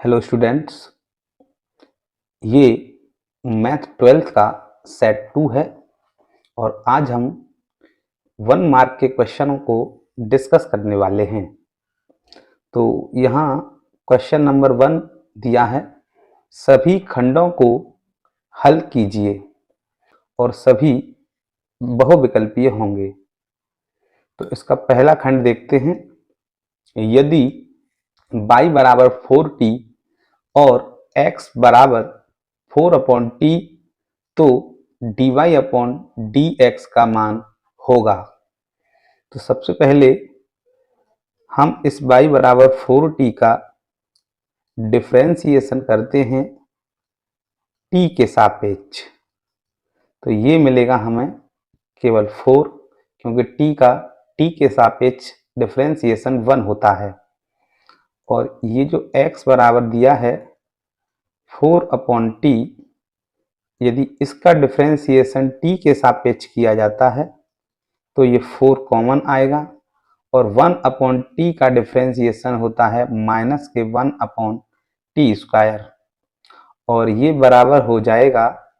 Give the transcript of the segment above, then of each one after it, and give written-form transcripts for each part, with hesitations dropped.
Hello students, ये math 12th का set 2 है और आज हम 1 मार्क के क्वेश्चनों को डिस्कस करने वाले हैं। तो यहाँ क्वेश्चन नंबर 1 दिया है, सभी खंडों को हल कीजिए और सभी बहुविकल्पीय होंगे। तो इसका पहला खंड देखते हैं। यदि y बराबर 4t और x बराबर 4/t तो dy/dx का मान होगा। तो सबसे पहले हम इस y बराबर 4t का डिफरेंशिएशन करते हैं t के सापेक्ष। तो ये मिलेगा हमें केवल 4, क्योंकि t के सापेक्ष डिफरेंशिएशन 1 होता है। और ये जो x बराबर दिया है 4/t, यदि इसका डिफरेंशिएशन t के सापेक्ष किया जाता है तो ये 4 कॉमन आएगा और 1/t का डिफरेंशिएशन होता है -1/t² और ये बराबर हो जाएगा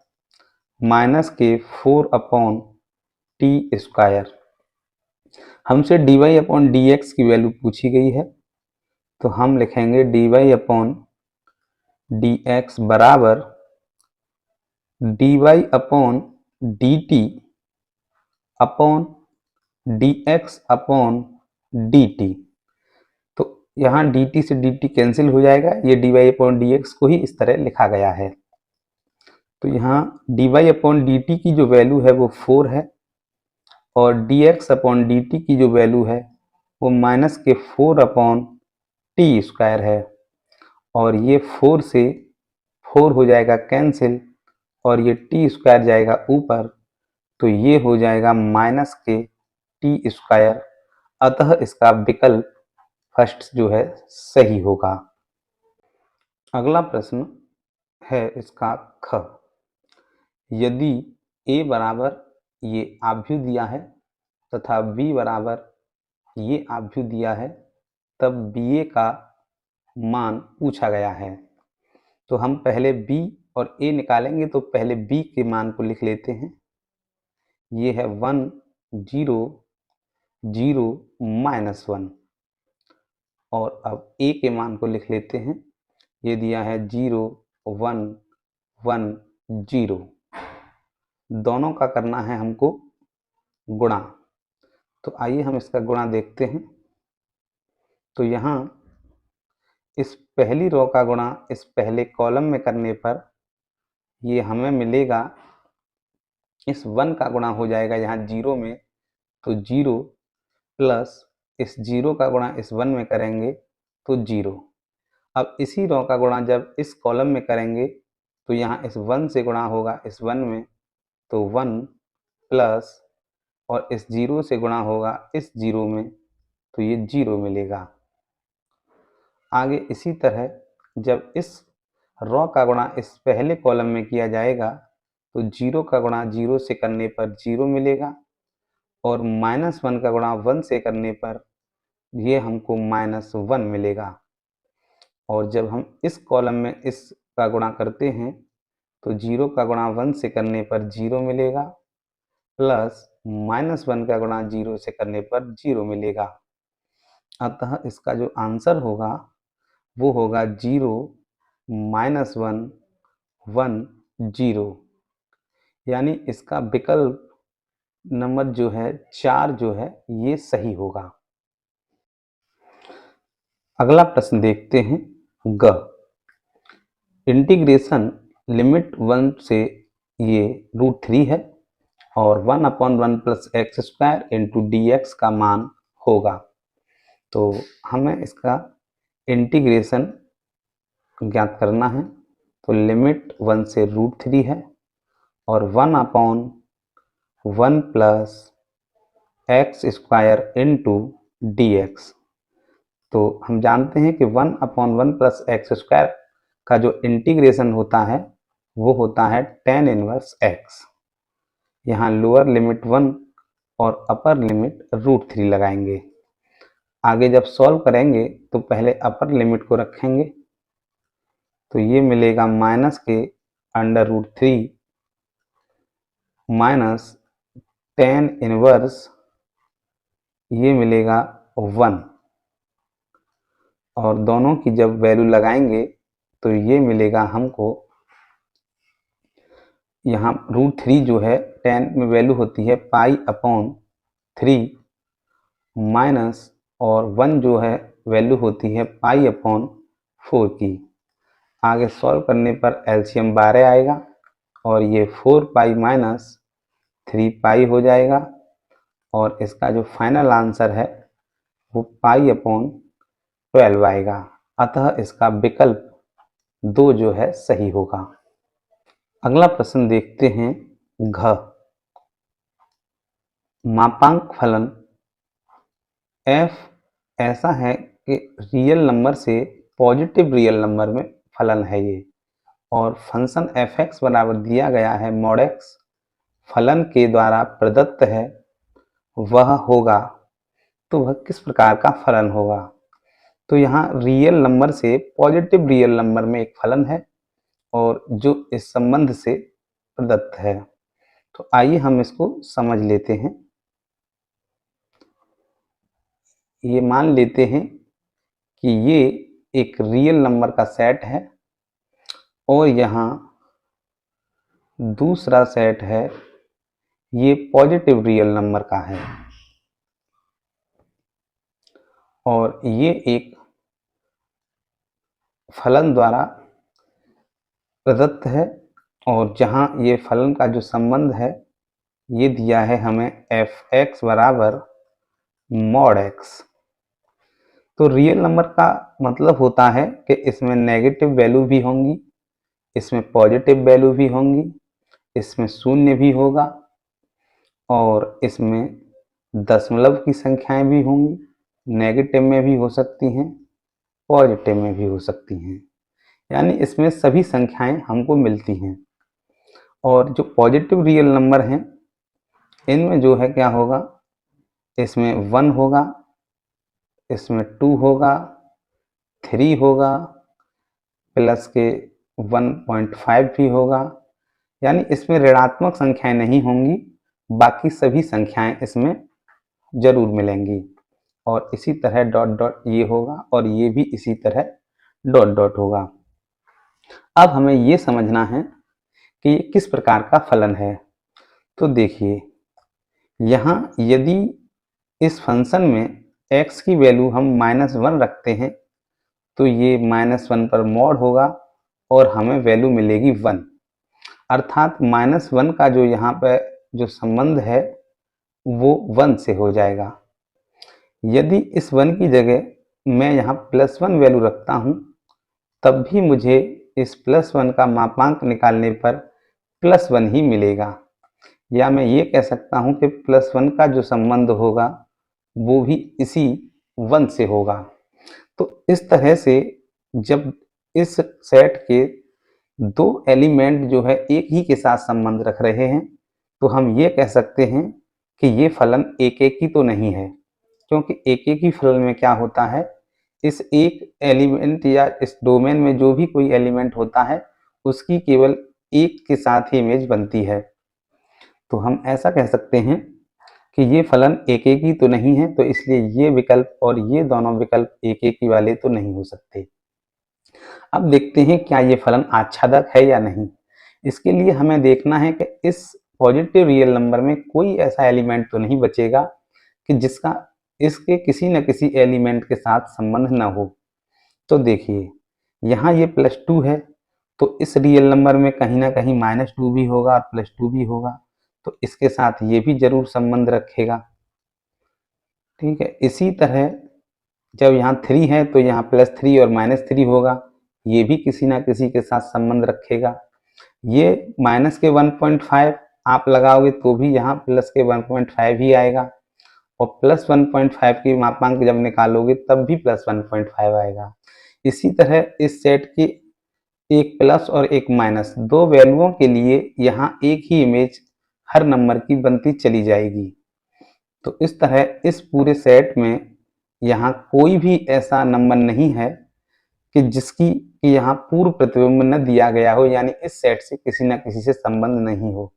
-4/t²। हमसे dy/dx की वैल्यू पूछी गई है, तो हम लिखेंगे dy/dx बराबर dy/dx/dt। तो यहाँ dt से dt कैंसिल हो जाएगा, ये dy/dx को ही इस तरह लिखा गया है। तो यहाँ dy/dt की जो वैल्यू है वो 4 है और dx/dt की जो वैल्यू है वो -4/t² है और ये 4 से 4 हो जाएगा कैंसिल और ये t² जाएगा ऊपर, तो ये हो जाएगा -t²। अतः इसका विकल्प फर्स्ट जो है सही होगा। अगला प्रश्न है इसका ख। यदि a बराबर ये आव्यूह दिया है तथा b बराबर ये आव्यूह दिया है, तब ba का मान पूछा गया है। तो हम पहले b और a निकालेंगे, तो पहले b के मान को लिख लेते हैं। ये है 1 0 0 -1 और अब a के मान को लिख लेते हैं। ये दिया है 0 1 1 0। दोनों का करना है हमको गुणा। तो आइए हम इसका गुणा देखते हैं। तो यहाँ इस पहली रो का गुणा इस पहले कॉलम में करने पर ये हमें मिलेगा, इस 1 का गुणा हो जाएगा यहाँ 0 में, तो 0 प्लस इस 0 का गुणा इस 1 में करेंगे तो 0। अब इसी रो का गुणा जब इस कॉलम में करेंगे तो यहाँ इस 1 से गुणा होगा इस 1 में, तो 1 प्लस और इस 0 से गुणा होगा इस 0 में, तो ये 0 मिलेगा। आगे इसी तरह जब इस रो का गुणा इस पहले कॉलम में किया जाएगा तो 0 का गुणा 0 से करने पर 0 मिलेगा और -1 का गुणा 1 से करने पर ये हमको -1 मिलेगा। और जब हम इस कॉलम में इस का गुणा करते हैं तो 0 का गुणा 1 से करने पर 0 मिलेगा प्लस -1 का गुणा 0 से करने पर 0 मिलेगा। अतः इसका जो आंसर होगा वो होगा 0 -1 1 0, यानी इसका विकल्प नंबर जो है 4 जो है ये सही होगा। अगला प्रश्न देखते हैं ग। इंटीग्रेशन लिमिट 1 से ये √3 है और 1/1 + x² dx का मान होगा। तो हमें इसका इंटीग्रेशन ज्ञात करना है। तो लिमिट 1 से √3 है और 1/1 + x² dx। तो हम जानते हैं कि 1/1 + x² का जो इंटीग्रेशन होता है वो होता है tan 1x। यहाँ लोअर लिमिट 1 और अपर लिमिट √3 लगाएंगे। आगे जब सॉल्व करेंगे तो पहले अपर लिमिट को रखेंगे तो ये मिलेगा माइनस के √3 माइनस 10 इनवर्स, ये मिलेगा 1, और दोनों की जब वैल्यू लगाएंगे तो ये मिलेगा हमको, यहाँ √3 जो है 10 में वैल्यू होती है π/3 माइनस, और 1 जो है वैल्यू होती है π/4 की। आगे सॉल्व करने पर एलसीएम 12 आएगा और ये 4π माइनस 3π हो जाएगा, और इसका जो फाइनल आंसर है वो π/12 आएगा। अतः इसका विकल्प 2 जो है सही होगा। अगला प्रश्न देखते हैं। घ, मापांक फलन f ऐसा है कि रियल नंबर से पॉजिटिव रियल नंबर में फलन है ये, और फंक्शन fx बराबर दिया गया है mod x, फलन के द्वारा प्रदत्त है, वह होगा, तो वह किस प्रकार का फलन होगा। तो यहाँ रियल नंबर से पॉजिटिव रियल नंबर में एक फलन है और जो इस संबंध से प्रदत्त है। तो आइए हम इसको समझ लेते हैं। ये मान लेते हैं कि ये एक रियल नंबर का सेट है और यहाँ दूसरा सेट है, ये पॉजिटिव रियल नंबर का है, और ये एक फलन द्वारा प्रदत्त है, और जहाँ ये फलन का जो संबंध है ये दिया है हमें fx बराबर mod x। तो रियल नंबर का मतलब होता है कि इसमें नेगेटिव वैल्यू भी होंगी, इसमें पॉजिटिव वैल्यू भी होंगी, इसमें शून्य भी होगा, और इसमें दशमलव की संख्याएं भी होंगी, नेगेटिव में भी हो सकती हैं, पॉजिटिव में भी हो सकती हैं, यानी इसमें सभी संख्याएं हमको मिलती हैं। और जो पॉजिटिव रियल नंबर हैं इनमें जो है क्या होगा, इसमें 1 होगा, इसमें 2 होगा, 3 होगा, प्लस के 1.5 भी होगा, यानी इसमें ऋणात्मक संख्याएं नहीं होंगी, बाकी सभी संख्याएं इसमें जरूर मिलेंगी। और इसी तरह डॉट डॉट ये होगा और ये भी इसी तरह डॉट डॉट होगा। अब हमें ये समझना है कि ये किस प्रकार का फलन है। तो देखिए, यहाँ यदि इस फंक्शन में x की वैल्यू हम -1 रखते हैं तो ये -1 पर मॉड होगा और हमें वैल्यू मिलेगी 1, अर्थात -1 का जो यहाँ पर जो संबंध है वो 1 से हो जाएगा। यदि इस 1 की जगह मैं यहाँ +1 वैल्यू रखता हूँ तब भी मुझे इस +1 का मापांक निकालने पर +1 ही मिलेगा, या मैं ये कह सकता हूँ कि +1 का जो संबंध होगा वो भी इसी 1 से होगा। तो इस तरह से जब इस सेट के 2 एलिमेंट जो है एक ही के साथ संबंध रख रहे हैं तो हम ये कह सकते हैं कि ये फलन एक एक ही तो नहीं है, क्योंकि एक एक ही फलन में क्या होता है, इस एक एलिमेंट या इस डोमेन में जो भी कोई एलिमेंट होता है उसकी केवल एक के साथ ही इमेज बनती है। तो हम ऐसा कह सकते हैं कि ये फलन एक एक ही तो नहीं है, तो इसलिए ये विकल्प और ये दोनों विकल्प एक एक ही वाले तो नहीं हो सकते। अब देखते हैं क्या ये फलन आच्छादक है या नहीं। इसके लिए हमें देखना है कि इस पॉजिटिव रियल नंबर में कोई ऐसा एलिमेंट तो नहीं बचेगा कि जिसका इसके किसी न किसी एलिमेंट के साथ संबंध न हो। तो देखिए, यहाँ ये +2 है तो इस रियल नंबर में कहीं ना कहीं -2 भी होगा और +2 भी होगा, तो इसके साथ ये भी जरूर संबंध रखेगा। ठीक है, इसी तरह जब यहाँ 3 है तो यहाँ +3 और -3 होगा, ये भी किसी ना किसी के साथ संबंध रखेगा। ये माइनस के 1.5 आप लगाओगे तो भी यहाँ प्लस के 1.5 ही आएगा, और +1.5 की मापांक जब निकालोगे तब भी +1.5 आएगा। इसी तरह इस सेट की एक प्लस और एक माइनस, 2 वैल्यूओं के लिए यहाँ एक ही इमेज हर नंबर की बनती चली जाएगी। तो इस तरह इस पूरे सेट में यहाँ कोई भी ऐसा नंबर नहीं है कि जिसकी कि यहाँ पूर्व प्रतिबिंब न दिया गया हो, यानी इस सेट से किसी न किसी से संबंध नहीं हो,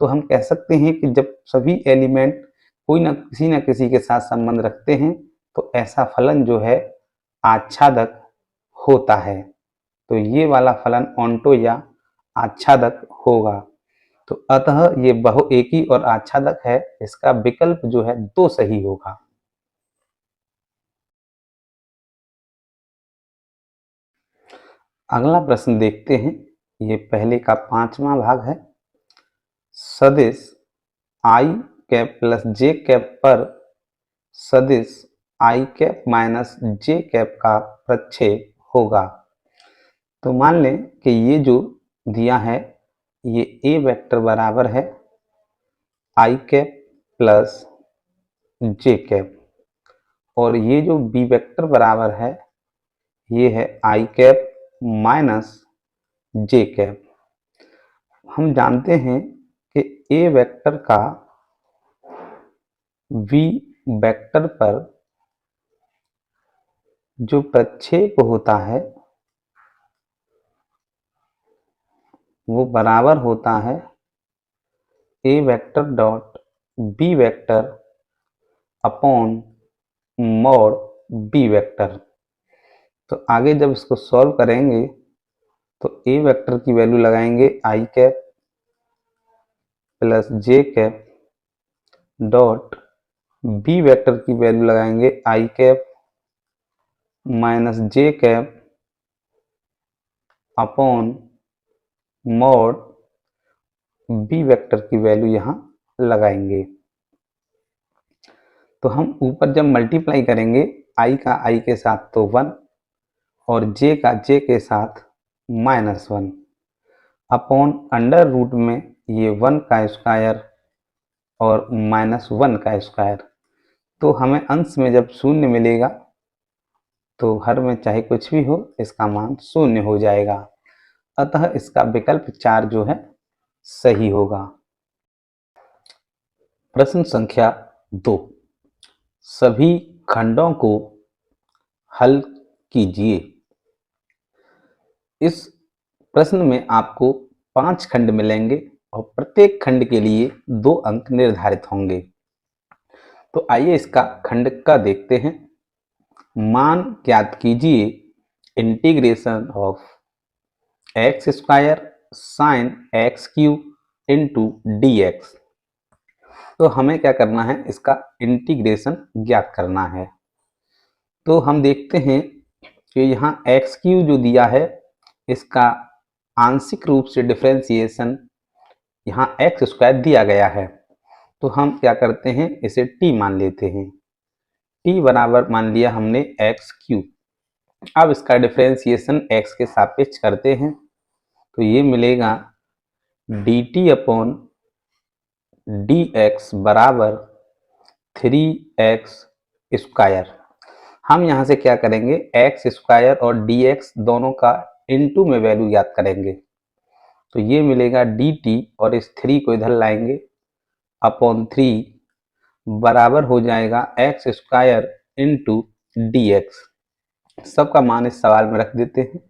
तो हम कह सकते हैं कि जब सभी एलिमेंट कोई न किसी के साथ संबंध रखते हैं तो ऐसा फलन जो है आच्छादक होता है। तो ये वाला फलन ऑन्टो या आच्छादक होगा। तो अतः ये बहुएकी और आच्छादक है, इसका विकल्प जो है 2 सही होगा। अगला प्रश्न देखते हैं, ये पहले का 5वां भाग है। सदिश आई कैप प्लस जे कैप पर सदिश आई कैप माइनस जे कैप का प्रक्षेप होगा। तो मान लें कि ये जो दिया है ये ए वेक्टर बराबर है I cap plus J cap, और ये जो बी वेक्टर बराबर है ये है I cap minus J cap. हम जानते हैं कि ए वेक्टर का वी वेक्टर पर जो प्रक्षेप होता है वो बराबर होता है A vector dot B vector upon mod B vector. तो आगे जब इसको सॉल्व करेंगे तो ए वेक्टर की वैल्यू लगाएंगे I cap plus J cap dot B vector की वैल्यू लगाएंगे I cap minus J cap upon mod B vector की वैल्यू यहाँ लगाएंगे। तो हम ऊपर जब मल्टीप्लाई करेंगे आई का आई के साथ तो 1 और जे का जे के साथ -1 अपॉन अंडर रूट में ये 1 का स्क्वायर और -1 का स्क्वायर। तो हमें अंश में जब शून्य मिलेगा तो हर में चाहे कुछ भी हो इसका मान शून्य हो जाएगा। अतः इसका विकल्प 4 जो है सही होगा। प्रश्न संख्या 2, सभी खंडों को हल कीजिए। इस प्रश्न में आपको 5 खंड मिलेंगे और प्रत्येक खंड के लिए 2 अंक निर्धारित होंगे। तो आइए इसका खंड का देखते हैं। मान ज्ञात कीजिए integration of x square sine x cube into D x. तो हमें क्या करना है, इसका इंटीग्रेशन ज्ञात करना है। तो हम देखते हैं कि यहाँ एक्स क्यू जो दिया है इसका आंशिक रूप से डिफरेंशिएशन यहाँ एक्स स्क्वायर दिया गया है। तो हम क्या करते हैं, इसे टी मान लेते हैं। टी बराबर मान लिया हमने एक्स क्यू। अब इसका डिफरेंशिएशन एक्स के सापेक्ष करते हैं तो ये मिलेगा D T upon D x बराबर 3x स्क्वायर। हम यहाँ से क्या करेंगे, एक्स स्क्वायर और डी एक्स दोनों का इनटू में वैल्यू याद करेंगे। तो ये मिलेगा डी टी और इस 3 को इधर लाएंगे अपॉन 3 बराबर हो जाएगा x square into D x. सबका मान इस सवाल में रख देते हैं।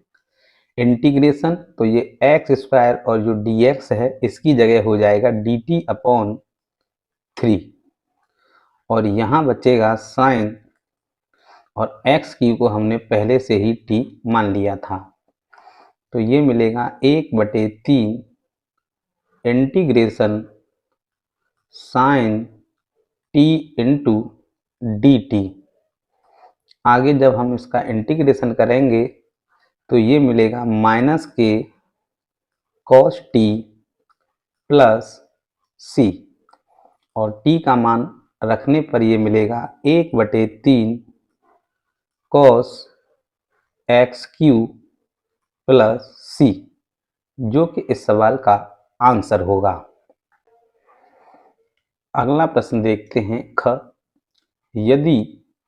इंटीग्रेशन तो ये एक्स स्क्वायर और जो डी एक्स है इसकी जगह हो जाएगा डी टी अपॉन 3 और यहाँ बचेगा साइन और एक्स क्यू को हमने पहले से ही टी मान लिया था। तो ये मिलेगा 1/3 integration sine T into D T. आगे जब हम इसका इंटीग्रेशन करेंगे तो ये मिलेगा माइनस के कॉस टी प्लस सी और टी का मान रखने पर ये मिलेगा 1/3 कॉस एक्स क्यू प्लस सी, जो कि इस सवाल का आंसर होगा। अगला प्रश्न देखते हैं ख, यदि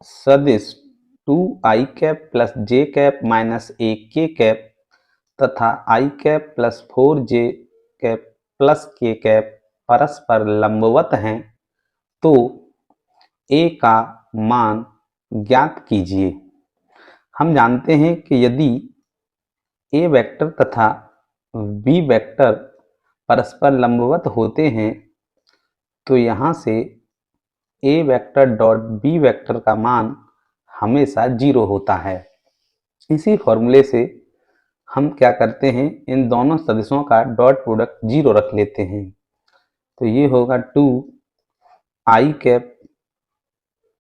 सदिश 2i cap plus J cap minus ए के कैप तथा i cap plus 4j cap plus के कैप परस्पर लंबवत हैं तो a का मान ज्ञात कीजिए। हम जानते हैं कि यदि ए वेक्टर तथा बी वेक्टर परस्पर लंबवत होते हैं तो यहाँ से ए वेक्टर डॉट बी वेक्टर का मान हमेशा 0 होता है। इसी फॉर्मूले से हम क्या करते हैं, इन दोनों सदिशों का डॉट प्रोडक्ट 0 रख लेते हैं। तो ये होगा 2 आई cap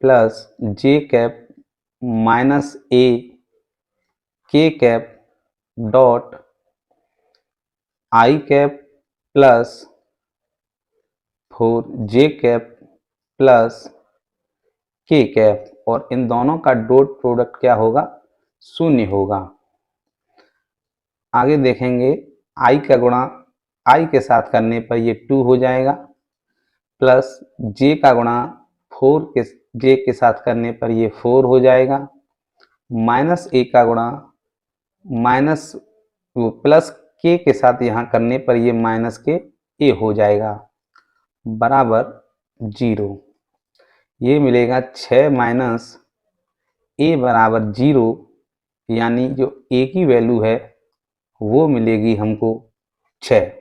plus J cap minus ए के cap dot I cap plus 4 J cap plus के कैप, और इन दोनों का डॉट प्रोडक्ट क्या होगा, 0 होगा। आगे देखेंगे आई का गुणा आई के साथ करने पर ये 2 हो जाएगा, प्लस जे का गुणा 4 के जे के साथ करने पर ये 4 हो जाएगा, माइनस ए का गुणा माइनस प्लस के साथ यहाँ करने पर ये माइनस के ए हो जाएगा बराबर 0। ये मिलेगा 6 माइनस ए बराबर 0, यानी जो ए की वैल्यू है वो मिलेगी हमको 6।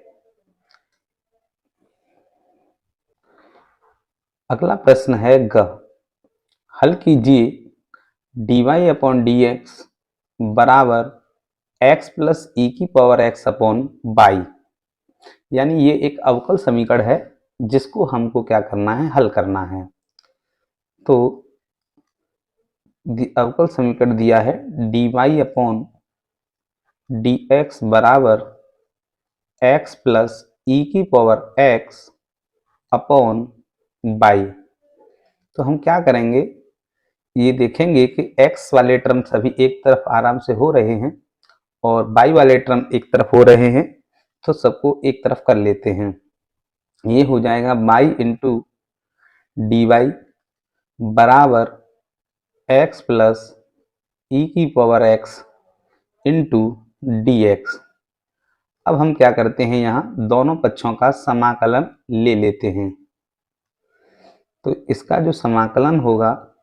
अगला प्रश्न है ग, हल कीजिए dy अपॉन डी एक्स बराबर x प्लस ई की पावर x अपॉन बाई, यानी ये एक अवकल समीकरण है जिसको हमको क्या करना है, हल करना है। तो अवकल समीकरण दिया है dy अपॉन डी एक्स बराबर x प्लस ई की पावर x अपॉन बाई। तो हम क्या करेंगे, ये देखेंगे कि x वाले टर्म सभी एक तरफ आराम से हो रहे हैं और बाई वाले टर्म एक तरफ हो रहे हैं, तो सबको एक तरफ कर लेते हैं। ये हो जाएगा बाई इंटू डी वाई बराबर x प्लस ई की power x into D x. अब हम क्या करते हैं, यहाँ दोनों पक्षों का समाकलन ले लेते हैं। तो इसका जो समाकलन होगा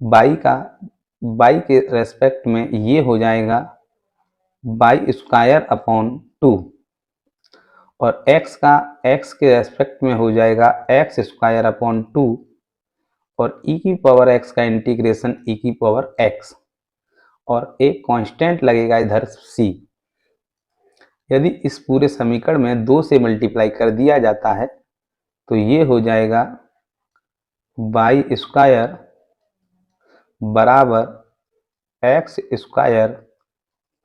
बाई के रेस्पेक्ट में ये हो जाएगा बाई स्क्वायर अपॉन 2, और x का x के रेस्पेक्ट में हो जाएगा एक्स स्क्वायर अपॉन 2, और e की पावर x का इंटीग्रेशन e की पावर x, और एक कांस्टेंट लगेगा इधर c। यदि इस पूरे समीकरण में 2 से मल्टीप्लाई कर दिया जाता है तो ये हो जाएगा बाई स्क्वायर बराबर एक्स स्क्वायर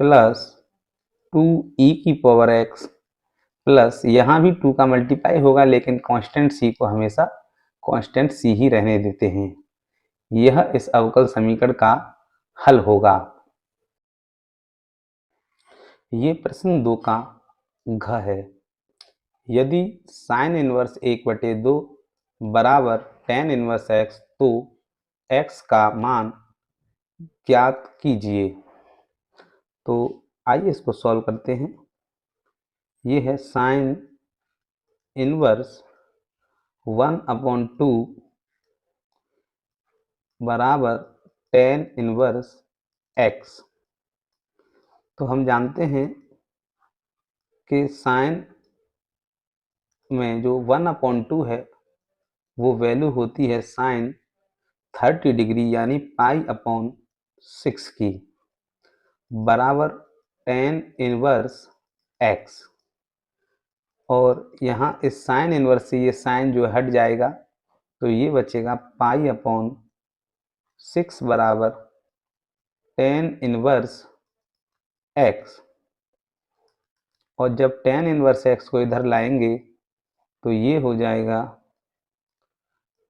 प्लस 2e की पावर x प्लस, यहाँ भी 2 का मल्टीप्लाई होगा लेकिन कांस्टेंट c को हमेशा कांस्टेंट c ही रहने देते हैं। यह इस अवकल समीकरण का हल होगा। ये प्रश्न 2 का घ है, यदि साइन इनवर्स 1/2 बराबर tan इनवर्स x तो x का मान ज्ञात कीजिए। तो आइए इसको सॉल्व करते हैं। ये है साइन इनवर्स 1/2 बराबर tan इनवर्स x। तो हम जानते हैं कि साइन में जो 1/2 है वो वैल्यू होती है साइन 30 डिग्री यानी π/6 की बराबर tan इनवर्स x, और यहाँ इस साइन इनवर्स से ये साइन जो हट जाएगा तो ये बचेगा π/6 बराबर tan इनवर्स x, और जब tan इनवर्स x को इधर लाएंगे तो ये हो जाएगा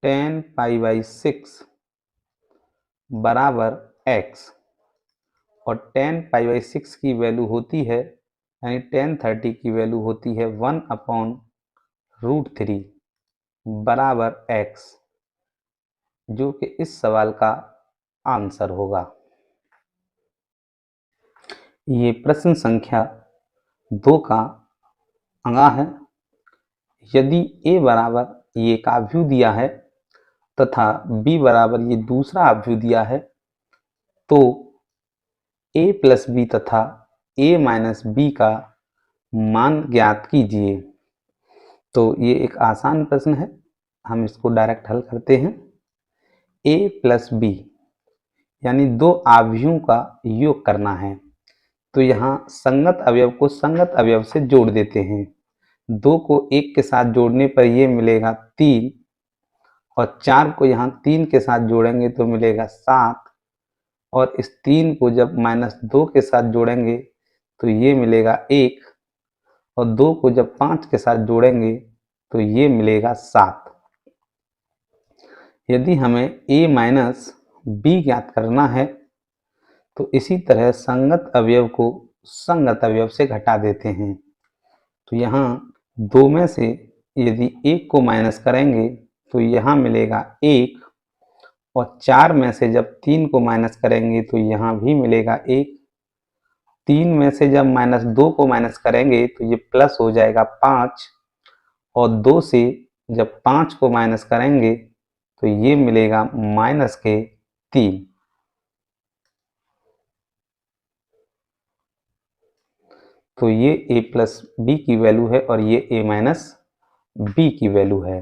tan π/6 बराबर x, और tan π/6 की वैल्यू होती है यानी tan 30 की वैल्यू होती है 1/√3 बराबर x, जो कि इस सवाल का आंसर होगा। ये प्रश्न संख्या 2 का अंगा है, यदि a बराबर ये का व्यू दिया है तथा b बराबर ये दूसरा व्यू दिया है तो a प्लस बी तथा a माइनस बी का मान ज्ञात कीजिए। तो ये एक आसान प्रश्न है, हम इसको डायरेक्ट हल करते हैं। a प्लस बी यानी दो आव्यूहों का योग करना है, तो यहाँ संगत अवयव को संगत अवयव से जोड़ देते हैं। 2 को 1 के साथ जोड़ने पर ये मिलेगा 3 और 4 को यहाँ 3 के साथ जोड़ेंगे तो मिलेगा 7 और इस 3 को जब -2 के साथ जोड़ेंगे तो ये मिलेगा 1 और 2 को जब 5 के साथ जोड़ेंगे तो ये मिलेगा 7। यदि हमें a माइनस बी ज्ञात करना है तो इसी तरह संगत अवयव को संगत अवयव से घटा देते हैं। तो यहाँ 2 में से यदि 1 को माइनस करेंगे तो यहाँ मिलेगा 1 और 4 में से जब 3 को माइनस करेंगे तो यहाँ भी मिलेगा 1। 3 में से जब -2 को माइनस करेंगे तो ये प्लस हो जाएगा 5 और 2 से जब 5 को माइनस करेंगे तो ये मिलेगा -3। तो ये a प्लस बी की वैल्यू है और ये a माइनस बी की वैल्यू है।